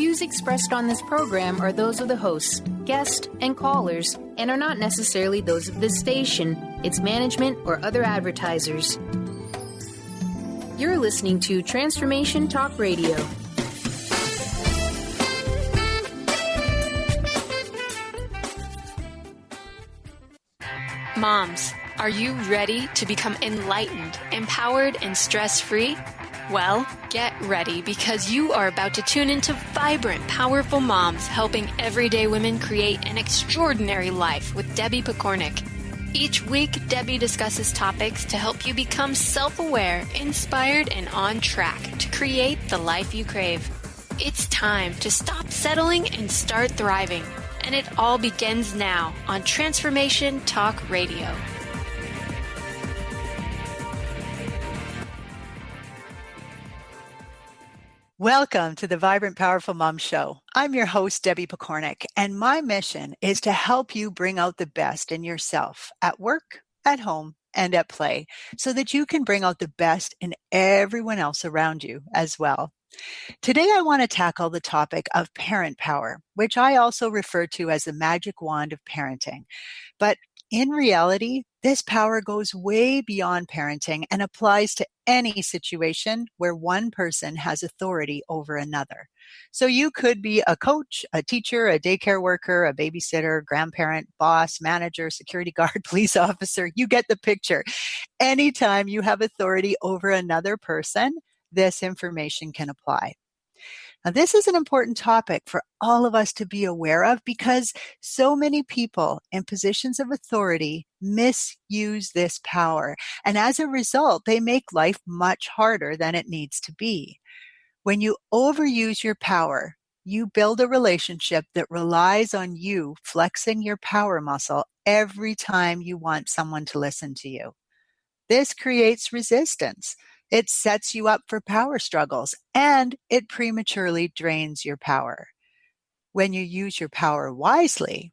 views expressed on this program are those of the hosts, guests, and callers, and are not necessarily those of this station, its management, or other advertisers. You're listening to Transformation Talk Radio. Moms, are you ready to become enlightened, empowered, and stress-free? Well, get ready because you are about to tune into vibrant, powerful moms helping everyday women create an extraordinary life with Debbie Pokornik. Each week, Debbie discusses topics to help you become self-aware, inspired, and on track to create the life you crave. It's time to stop settling and start thriving. And it all begins now on Transformation Talk Radio. Welcome to the Vibrant Powerful Mom Show. I'm your host, Debbie Pokornik, and my mission is to help you bring out the best in yourself at work, at home, and at play so that you can bring out the best in everyone else around you as well. Today, I want to tackle the topic of parent power, which I also refer to as the magic wand of parenting. But in reality, this power goes way beyond parenting and applies to any situation where one person has authority over another. So you could be a coach, a teacher, a daycare worker, a babysitter, grandparent, boss, manager, security guard, police officer. You get the picture. Anytime you have authority over another person, this information can apply. Now, this is an important topic for all of us to be aware of because so many people in positions of authority misuse this power. And as a result, they make life much harder than it needs to be. When you overuse your power, you build a relationship that relies on you flexing your power muscle every time you want someone to listen to you. This creates resistance. It sets you up for power struggles, and it prematurely drains your power. When you use your power wisely,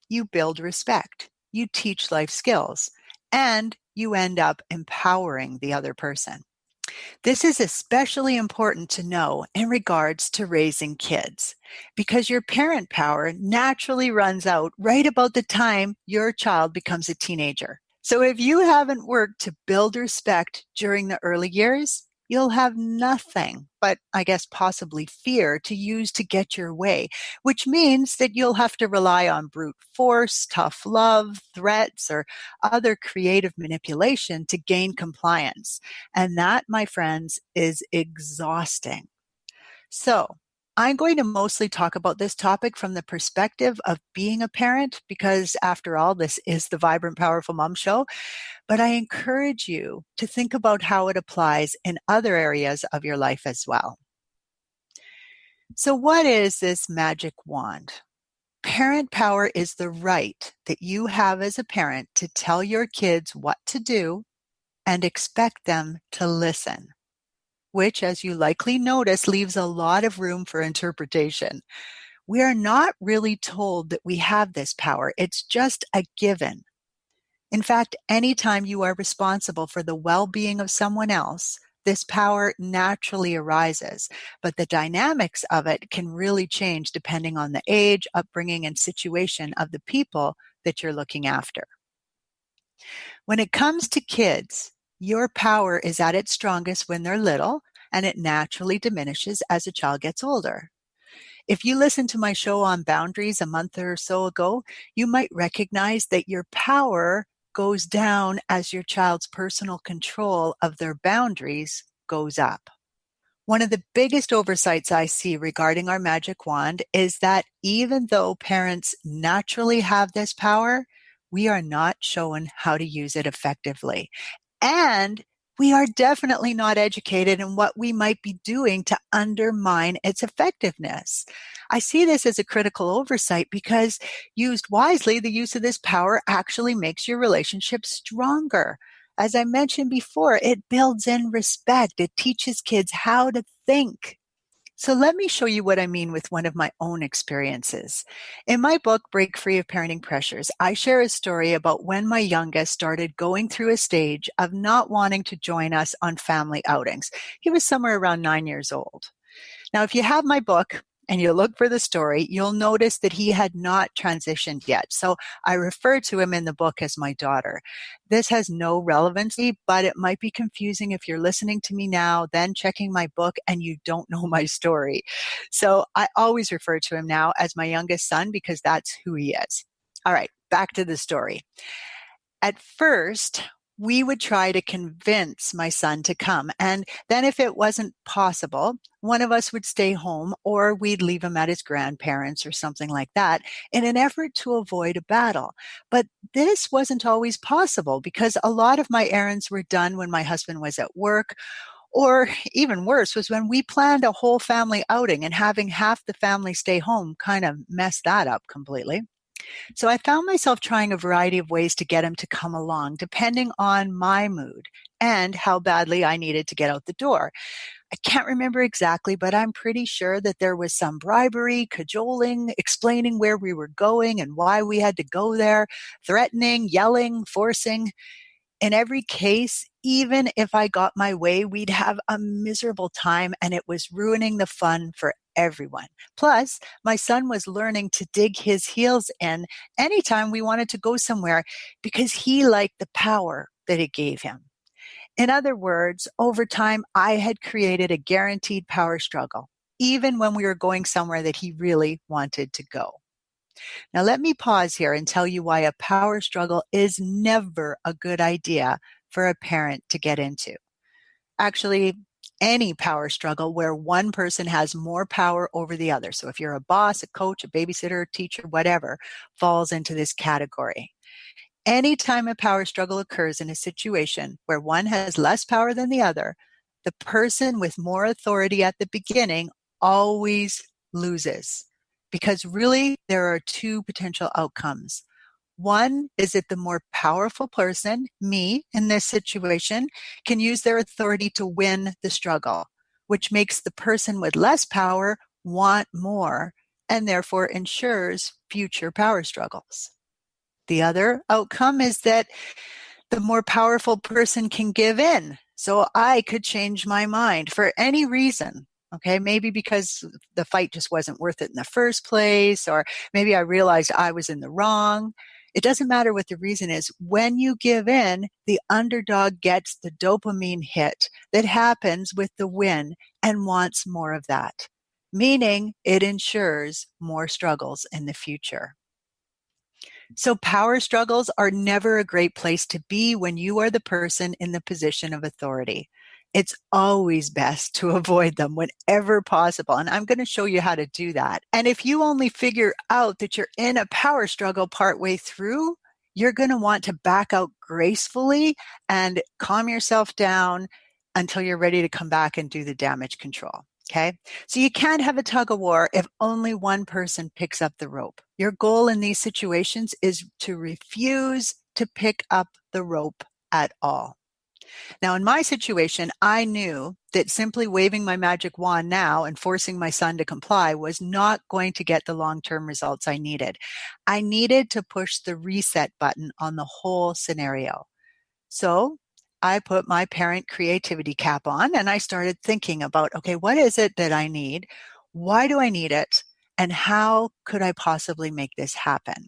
you build respect, you teach life skills, and you end up empowering the other person. This is especially important to know in regards to raising kids, because your parent power naturally runs out right about the time your child becomes a teenager. So if you haven't worked to build respect during the early years, you'll have nothing but, I guess, possibly fear to use to get your way, which means that you'll have to rely on brute force, tough love, threats, or other creative manipulation to gain compliance. And that, my friends, is exhausting. So I'm going to mostly talk about this topic from the perspective of being a parent because, after all, this is the Vibrant Powerful Mom Show. But I encourage you to think about how it applies in other areas of your life as well. So what is this magic wand? Parent power is the right that you have as a parent to tell your kids what to do and expect them to listen, which, as you likely notice, leaves a lot of room for interpretation. We are not really told that we have this power. It's just a given. In fact, anytime you are responsible for the well-being of someone else, this power naturally arises, but the dynamics of it can really change depending on the age, upbringing, and situation of the people that you're looking after. When it comes to kids, your power is at its strongest when they're little, and it naturally diminishes as a child gets older. If you listened to my show on boundaries a month or so ago, you might recognize that your power goes down as your child's personal control of their boundaries goes up. One of the biggest oversights I see regarding our magic wand is that even though parents naturally have this power, we are not shown how to use it effectively. And we are definitely not educated in what we might be doing to undermine its effectiveness. I see this as a critical oversight because used wisely, the use of this power actually makes your relationship stronger. As I mentioned before, it builds in respect. It teaches kids how to think. So let me show you what I mean with one of my own experiences. In my book, Break Free of Parenting Pressures, I share a story about when my youngest started going through a stage of not wanting to join us on family outings. He was somewhere around 9 years old. Now, if you have my book, and you look for the story, you'll notice that he had not transitioned yet. So I refer to him in the book as my daughter. This has no relevancy, but it might be confusing if you're listening to me now, then checking my book, and you don't know my story. So I always refer to him now as my youngest son because that's who he is. All right, back to the story. At first, we would try to convince my son to come. And then if it wasn't possible, one of us would stay home or we'd leave him at his grandparents or something like that in an effort to avoid a battle. But this wasn't always possible because a lot of my errands were done when my husband was at work. Or even worse was when we planned a whole family outing and having half the family stay home kind of messed that up completely. So I found myself trying a variety of ways to get him to come along, depending on my mood and how badly I needed to get out the door. I can't remember exactly, but I'm pretty sure that there was some bribery, cajoling, explaining where we were going and why we had to go there, threatening, yelling, forcing. In every case, even if I got my way, we'd have a miserable time and it was ruining the fun for everyone. Plus, my son was learning to dig his heels in anytime we wanted to go somewhere because he liked the power that it gave him. In other words, over time, I had created a guaranteed power struggle, even when we were going somewhere that he really wanted to go. Now, let me pause here and tell you why a power struggle is never a good idea for a parent to get into. Actually, any power struggle where one person has more power over the other. So if you're a boss, a coach, a babysitter, a teacher, whatever, falls into this category. Anytime a power struggle occurs in a situation where one has less power than the other, the person with more authority at the beginning always loses. Because really, there are two potential outcomes. One is that the more powerful person, me in this situation, can use their authority to win the struggle, which makes the person with less power want more and therefore ensures future power struggles. The other outcome is that the more powerful person can give in. So I could change my mind for any reason. Okay, maybe because the fight just wasn't worth it in the first place, or maybe I realized I was in the wrong. It doesn't matter what the reason is. When you give in, the underdog gets the dopamine hit that happens with the win and wants more of that, meaning it ensures more struggles in the future. So power struggles are never a great place to be when you are the person in the position of authority. It's always best to avoid them whenever possible. And I'm going to show you how to do that. And if you only figure out that you're in a power struggle partway through, you're going to want to back out gracefully and calm yourself down until you're ready to come back and do the damage control. Okay. So you can't have a tug of war if only one person picks up the rope. Your goal in these situations is to refuse to pick up the rope at all. Now, in my situation, I knew that simply waving my magic wand now and forcing my son to comply was not going to get the long-term results I needed. I needed to push the reset button on the whole scenario. So I put my parent creativity cap on and I started thinking about, okay, what is it that I need? Why do I need it? And how could I possibly make this happen?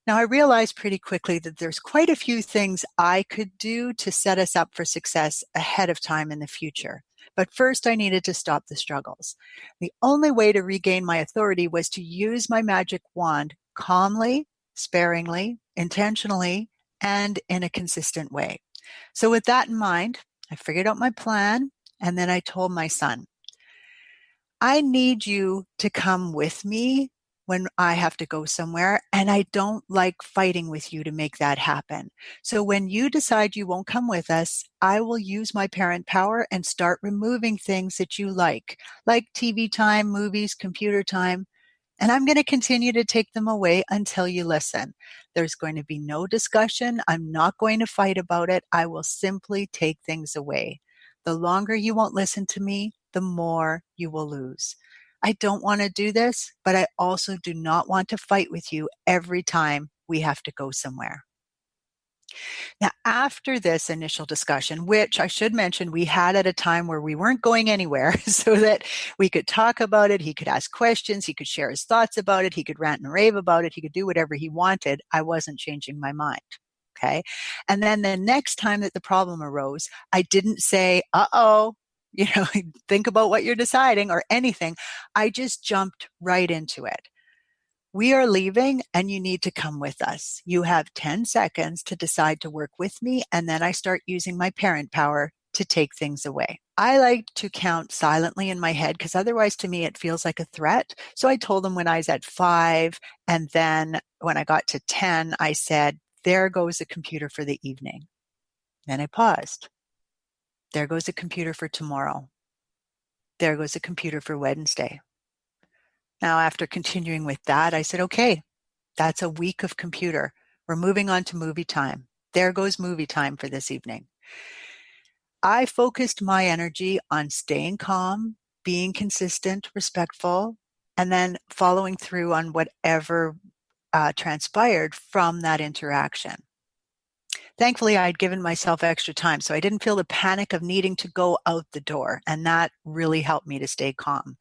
Now, I realized pretty quickly that there's quite a few things I could do to set us up for success ahead of time in the future. But first, I needed to stop the struggles. The only way to regain my authority was to use my magic wand calmly, sparingly, intentionally, and in a consistent way. So with that in mind, I figured out my plan, and then I told my son, I need you to come with me when I have to go somewhere, and I don't like fighting with you to make that happen. So when you decide you won't come with us, I will use my parent power and start removing things that you like TV time, movies, computer time, and I'm going to continue to take them away until you listen. There's going to be no discussion. I'm not going to fight about it. I will simply take things away. The longer you won't listen to me, the more you will lose. I don't want to do this, but I also do not want to fight with you every time we have to go somewhere. Now, after this initial discussion, which I should mention we had at a time where we weren't going anywhere so that we could talk about it, he could ask questions, he could share his thoughts about it, he could rant and rave about it, he could do whatever he wanted, I wasn't changing my mind. Okay. And then the next time that the problem arose, I didn't say, uh-oh, think about what you're deciding or anything. I just jumped right into it. We are leaving and you need to come with us. You have 10 seconds to decide to work with me, and then I start using my parent power to take things away. I like to count silently in my head because otherwise to me it feels like a threat. So I told them when I was at 5, and then when I got to 10, I said, there goes the computer for the evening. Then I paused. There goes the computer for tomorrow. There goes the computer for Wednesday. Now, after continuing with that, I said, okay, that's a week of computer. We're moving on to movie time. There goes movie time for this evening. I focused my energy on staying calm, being consistent, respectful, and then following through on whatever transpired from that interaction. Thankfully, I'd given myself extra time, so I didn't feel the panic of needing to go out the door, and that really helped me to stay calm.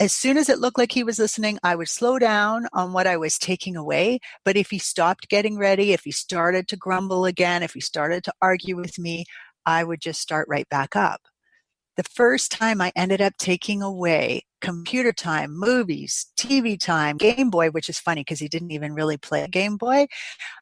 As soon as it looked like he was listening, I would slow down on what I was taking away. But if he stopped getting ready, if he started to grumble again, if he started to argue with me, I would just start right back up. The first time I ended up taking away computer time, movies, TV time, Game Boy, which is funny because he didn't even really play Game Boy.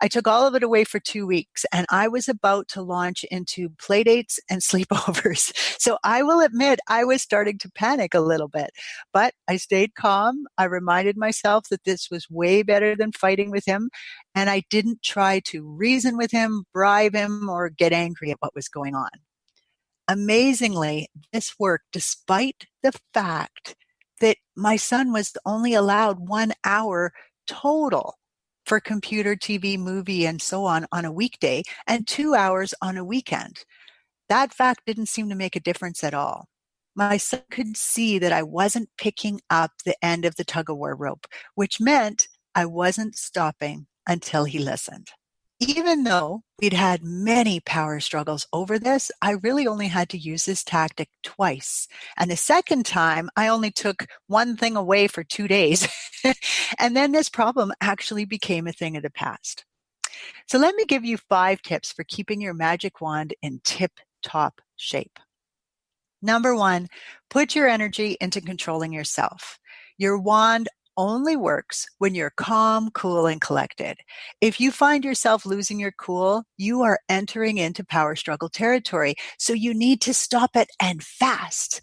I took all of it away for 2 weeks, and I was about to launch into play dates and sleepovers. So I will admit I was starting to panic a little bit, but I stayed calm. I reminded myself that this was way better than fighting with him, and I didn't try to reason with him, bribe him, or get angry at what was going on. Amazingly, this worked despite the fact that my son was only allowed 1 hour total for computer, TV, movie, and so on a weekday, and 2 hours on a weekend. That fact didn't seem to make a difference at all. My son could see that I wasn't picking up the end of the tug-of-war rope, which meant I wasn't stopping until he listened. Even though we'd had many power struggles over this, I really only had to use this tactic twice. And the second time, I only took one thing away for 2 days. And then this problem actually became a thing of the past. So let me give you 5 tips for keeping your magic wand in tip-top shape. Number 1, put your energy into controlling yourself. Your wand only works when you're calm, cool, and collected. If you find yourself losing your cool, you are entering into power struggle territory. So you need to stop it, and fast.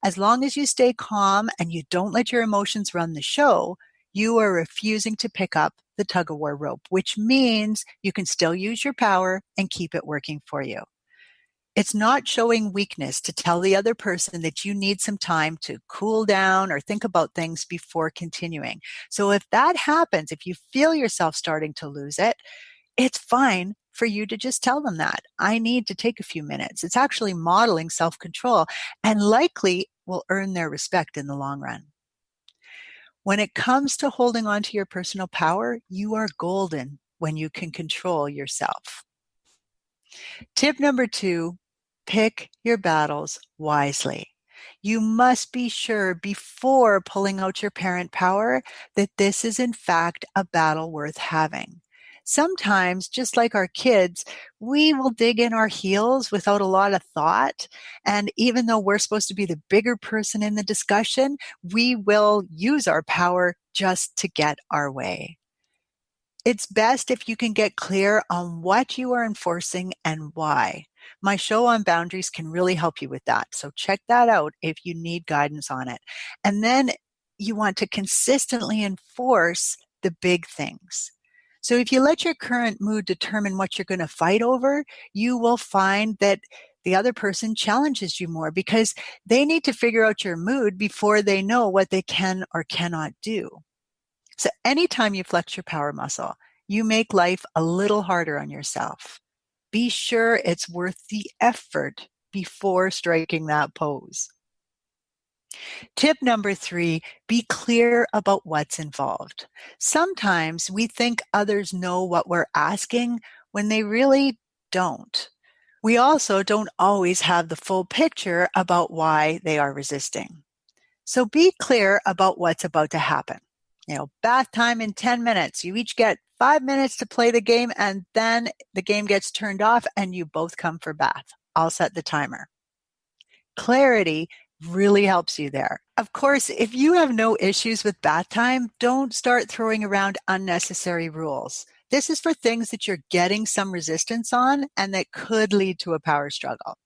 As long as you stay calm and you don't let your emotions run the show, you are refusing to pick up the tug-of-war rope, which means you can still use your power and keep it working for you. It's not showing weakness to tell the other person that you need some time to cool down or think about things before continuing. So if that happens, if you feel yourself starting to lose it, it's fine for you to just tell them that. I need to take a few minutes. It's actually modeling self-control and likely will earn their respect in the long run. When it comes to holding on to your personal power, you are golden when you can control yourself. Tip number 2, pick your battles wisely. You must be sure before pulling out your parent power that this is in fact a battle worth having. Sometimes, just like our kids, we will dig in our heels without a lot of thought. And even though we're supposed to be the bigger person in the discussion, we will use our power just to get our way. It's best if you can get clear on what you are enforcing and why. My show on boundaries can really help you with that. So check that out if you need guidance on it. And then you want to consistently enforce the big things. So if you let your current mood determine what you're going to fight over, you will find that the other person challenges you more because they need to figure out your mood before they know what they can or cannot do. So anytime you flex your power muscle, you make life a little harder on yourself. Be sure it's worth the effort before striking that pose. Tip number 3, be clear about what's involved. Sometimes we think others know what we're asking when they really don't. We also don't always have the full picture about why they are resisting. So be clear about what's about to happen. Bath time in 10 minutes. You each get 5 minutes to play the game, and then the game gets turned off and you both come for bath. I'll set the timer. Clarity really helps you there. Of course, if you have no issues with bath time, don't start throwing around unnecessary rules. This is for things that you're getting some resistance on and that could lead to a power struggle.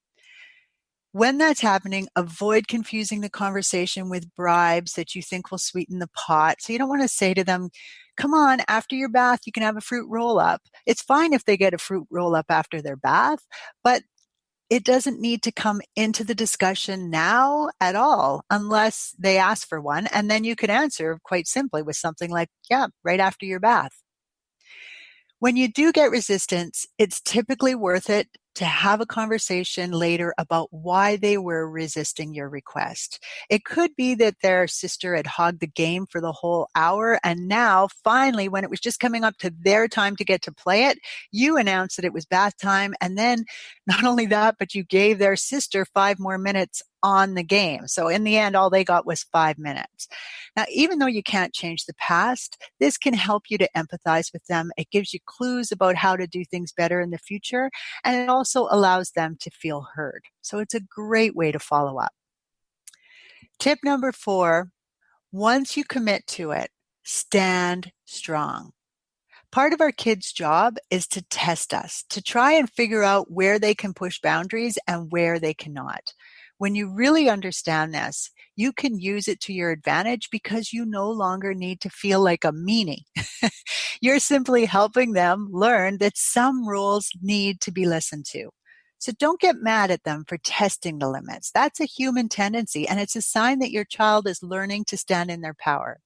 When that's happening, avoid confusing the conversation with bribes that you think will sweeten the pot. So you don't want to say to them, come on, after your bath, you can have a fruit roll up. It's fine if they get a fruit roll up after their bath, but it doesn't need to come into the discussion now at all unless they ask for one. And then you could answer quite simply with something like, yeah, right after your bath. When you do get resistance, it's typically worth it to have a conversation later about why they were resisting your request. It could be that their sister had hogged the game for the whole hour, and now, finally, when it was just coming up to their time to get to play it, you announced that it was bath time, and then not only that, but you gave their sister 5 more minutes on the game. So in the end, all they got was 5 minutes. Now, even though you can't change the past, this can help you to empathize with them. It gives you clues about how to do things better in the future, and it also allows them to feel heard. So it's a great way to follow up. Tip number 4, once you commit to it, stand strong. Part of our kids' job is to test us, to try and figure out where they can push boundaries and where they cannot. When you really understand this, you can use it to your advantage because you no longer need to feel like a meanie. You're simply helping them learn that some rules need to be listened to. So don't get mad at them for testing the limits. That's a human tendency, and it's a sign that your child is learning to stand in their power.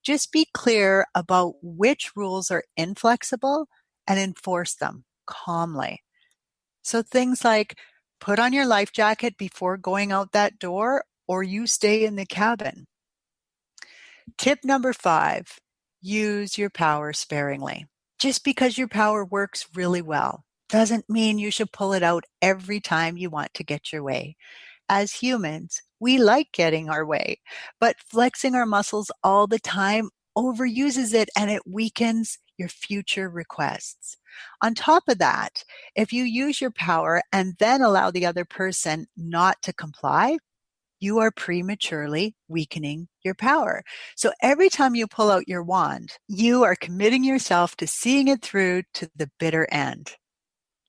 Just be clear about which rules are inflexible and enforce them calmly. So things like put on your life jacket before going out that door, or you stay in the cabin. Tip number 5, use your power sparingly. Just because your power works really well doesn't mean you should pull it out every time you want to get your way. As humans, we like getting our way, but flexing our muscles all the time overuses it and it weakens your future requests. On top of that, if you use your power and then allow the other person not to comply, you are prematurely weakening your power. So every time you pull out your wand, you are committing yourself to seeing it through to the bitter end.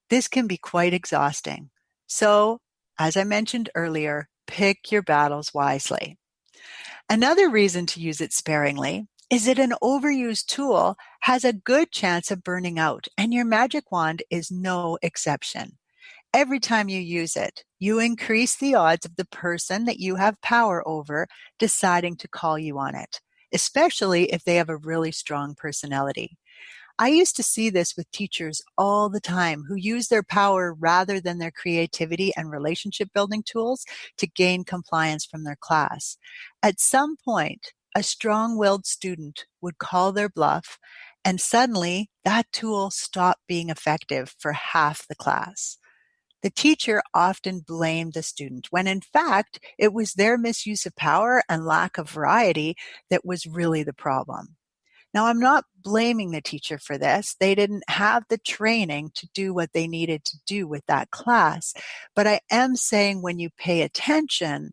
This can be quite exhausting. So, as I mentioned earlier, pick your battles wisely. Another reason to use it sparingly is that an overused tool has a good chance of burning out, and your magic wand is no exception. Every time you use it, you increase the odds of the person that you have power over deciding to call you on it, especially if they have a really strong personality. I used to see this with teachers all the time who use their power rather than their creativity and relationship building tools to gain compliance from their class. At some point, a strong-willed student would call their bluff, and suddenly that tool stopped being effective for half the class. The teacher often blamed the student when in fact it was their misuse of power and lack of variety that was really the problem. Now, I'm not blaming the teacher for this. They didn't have the training to do what they needed to do with that class. But I am saying when you pay attention,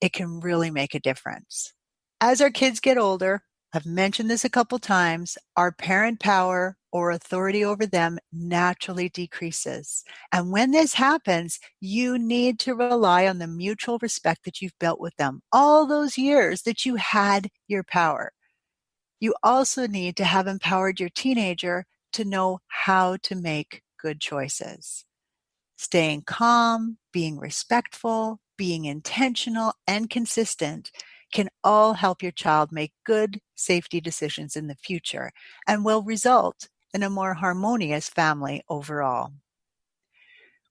it can really make a difference. As our kids get older, I've mentioned this a couple times, our parent power or authority over them naturally decreases. And when this happens, you need to rely on the mutual respect that you've built with them all those years that you had your power. You also need to have empowered your teenager to know how to make good choices. Staying calm, being respectful, being intentional, and consistent can all help your child make good safety decisions in the future and will result in a more harmonious family overall.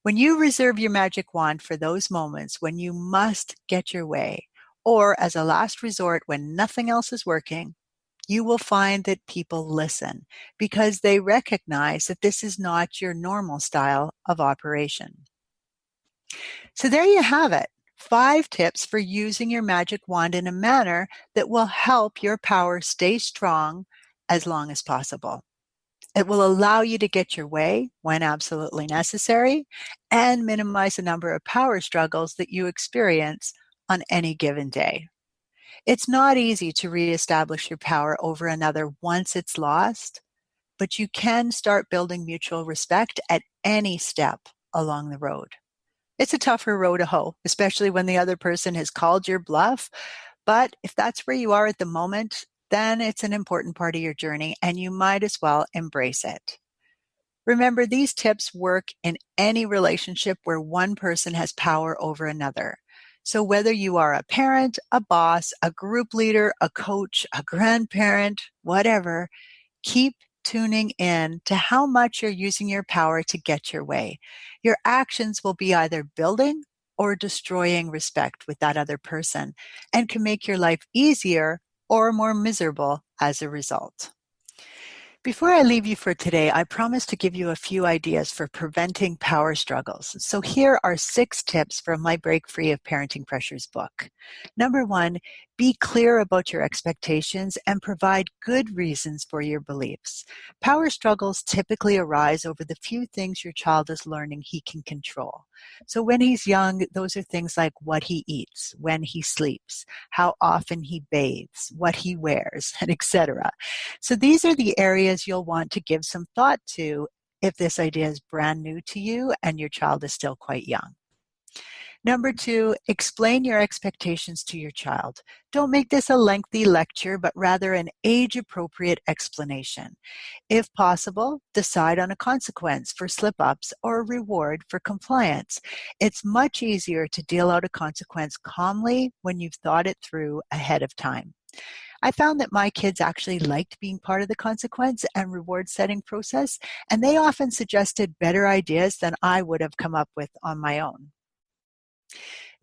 When you reserve your magic wand for those moments when you must get your way, or as a last resort when nothing else is working, you will find that people listen because they recognize that this is not your normal style of operation. So there you have it. 5 tips for using your magic wand in a manner that will help your power stay strong as long as possible. It will allow you to get your way when absolutely necessary and minimize the number of power struggles that you experience on any given day. It's not easy to reestablish your power over another once it's lost, but you can start building mutual respect at any step along the road. It's a tougher row to hoe, especially when the other person has called your bluff. But if that's where you are at the moment, then it's an important part of your journey and you might as well embrace it. Remember, these tips work in any relationship where one person has power over another. So whether you are a parent, a boss, a group leader, a coach, a grandparent, whatever, keep tuning in to how much you're using your power to get your way. Your actions will be either building or destroying respect with that other person and can make your life easier or more miserable as a result. Before I leave you for today, I promise to give you a few ideas for preventing power struggles. So here are 6 tips from my Break Free of Parenting Pressures book. Number 1, be clear about your expectations and provide good reasons for your beliefs. Power struggles typically arise over the few things your child is learning he can control. So when he's young, those are things like what he eats, when he sleeps, how often he bathes, what he wears, and etc. So these are the areas you'll want to give some thought to if this idea is brand new to you and your child is still quite young. Number 2, explain your expectations to your child. Don't make this a lengthy lecture, but rather an age-appropriate explanation. If possible, decide on a consequence for slip-ups or a reward for compliance. It's much easier to deal out a consequence calmly when you've thought it through ahead of time. I found that my kids actually liked being part of the consequence and reward setting process, and they often suggested better ideas than I would have come up with on my own.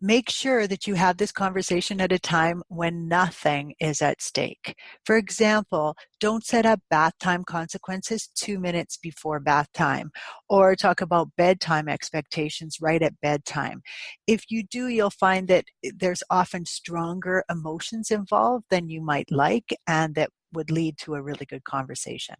Make sure that you have this conversation at a time when nothing is at stake. For example, don't set up bath time consequences 2 minutes before bath time, or talk about bedtime expectations right at bedtime. If you do, you'll find that there's often stronger emotions involved than you might like, and that would lead to a really good conversation.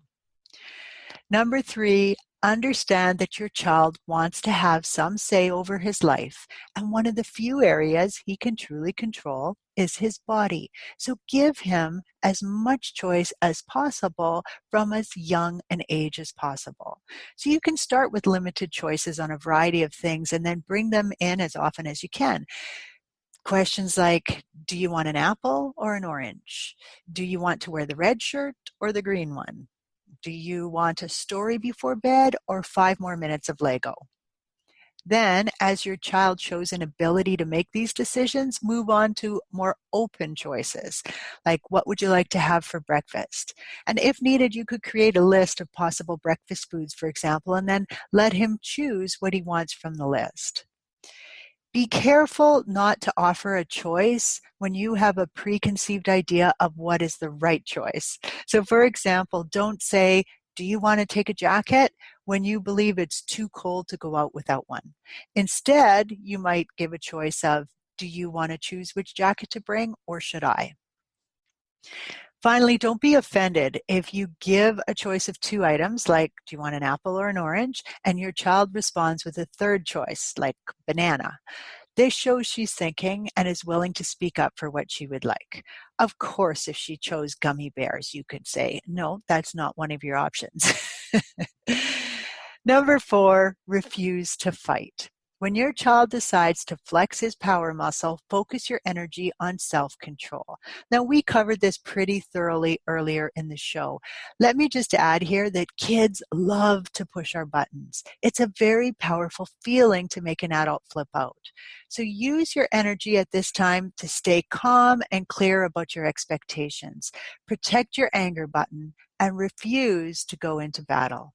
Number 3, understand that your child wants to have some say over his life, and one of the few areas he can truly control is his body. So give him as much choice as possible from as young an age as possible. So you can start with limited choices on a variety of things and then bring them in as often as you can. Questions like, do you want an apple or an orange? Do you want to wear the red shirt or the green one? Do you want a story before bed or 5 more minutes of Lego? Then, as your child shows an ability to make these decisions, move on to more open choices, like what would you like to have for breakfast? And if needed, you could create a list of possible breakfast foods, for example, and then let him choose what he wants from the list. Be careful not to offer a choice when you have a preconceived idea of what is the right choice. So for example, don't say, do you want to take a jacket when you believe it's too cold to go out without one? Instead, you might give a choice of, do you want to choose which jacket to bring or should I? Finally, don't be offended if you give a choice of 2 items, like do you want an apple or an orange, and your child responds with a third choice, like banana. This shows she's thinking and is willing to speak up for what she would like. Of course, if she chose gummy bears, you could say, no, that's not one of your options. Number 4, refuse to fight. When your child decides to flex his power muscle, focus your energy on self-control. Now, we covered this pretty thoroughly earlier in the show. Let me just add here that kids love to push our buttons. It's a very powerful feeling to make an adult flip out. So use your energy at this time to stay calm and clear about your expectations. Protect your anger button and refuse to go into battle.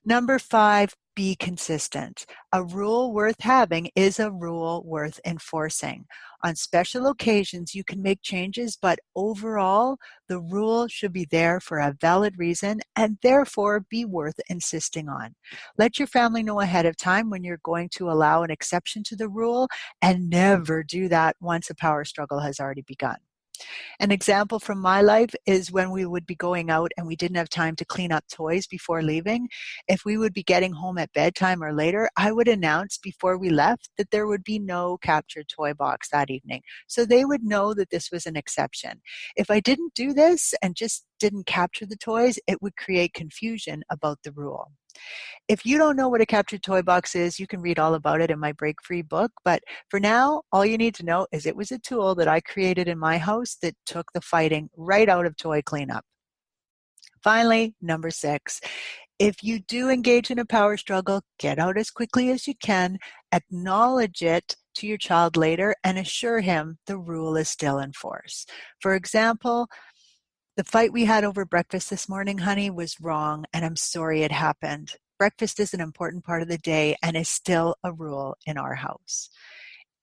Number 5, be consistent. A rule worth having is a rule worth enforcing. On special occasions, you can make changes, but overall, the rule should be there for a valid reason and therefore be worth insisting on. Let your family know ahead of time when you're going to allow an exception to the rule, and never do that once a power struggle has already begun. An example from my life is when we would be going out and we didn't have time to clean up toys before leaving. If we would be getting home at bedtime or later, I would announce before we left that there would be no captured toy box that evening, so they would know that this was an exception. If I didn't do this and just didn't capture the toys, it would create confusion about the rule. If you don't know what a captured toy box is, you can read all about it in my Break Free book. But for now, all you need to know is it was a tool that I created in my house that took the fighting right out of toy cleanup. Finally, number 6, if you do engage in a power struggle, get out as quickly as you can, acknowledge it to your child later, and assure him the rule is still in force. For example, the fight we had over breakfast this morning, honey, was wrong, and I'm sorry it happened. Breakfast is an important part of the day and is still a rule in our house.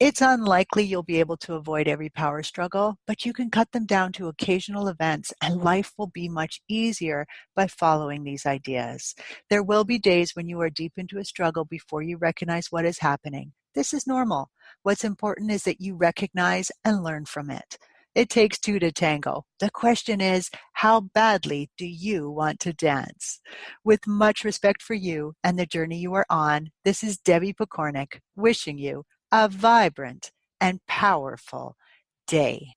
It's unlikely you'll be able to avoid every power struggle, but you can cut them down to occasional events, and life will be much easier by following these ideas. There will be days when you are deep into a struggle before you recognize what is happening. This is normal. What's important is that you recognize and learn from it. It takes 2 to tango. The question is, how badly do you want to dance? With much respect for you and the journey you are on, this is Debbie Pokornik wishing you a vibrant and powerful day.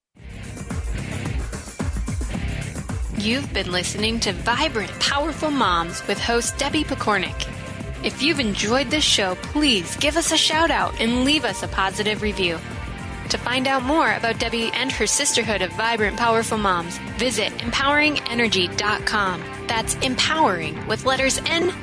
You've been listening to Vibrant, Powerful Moms with host Debbie Pokornik. If you've enjoyed this show, please give us a shout out and leave us a positive review. To find out more about Debbie and her sisterhood of vibrant, powerful moms, visit empoweringenergy.com. That's empowering with letters NRG.com.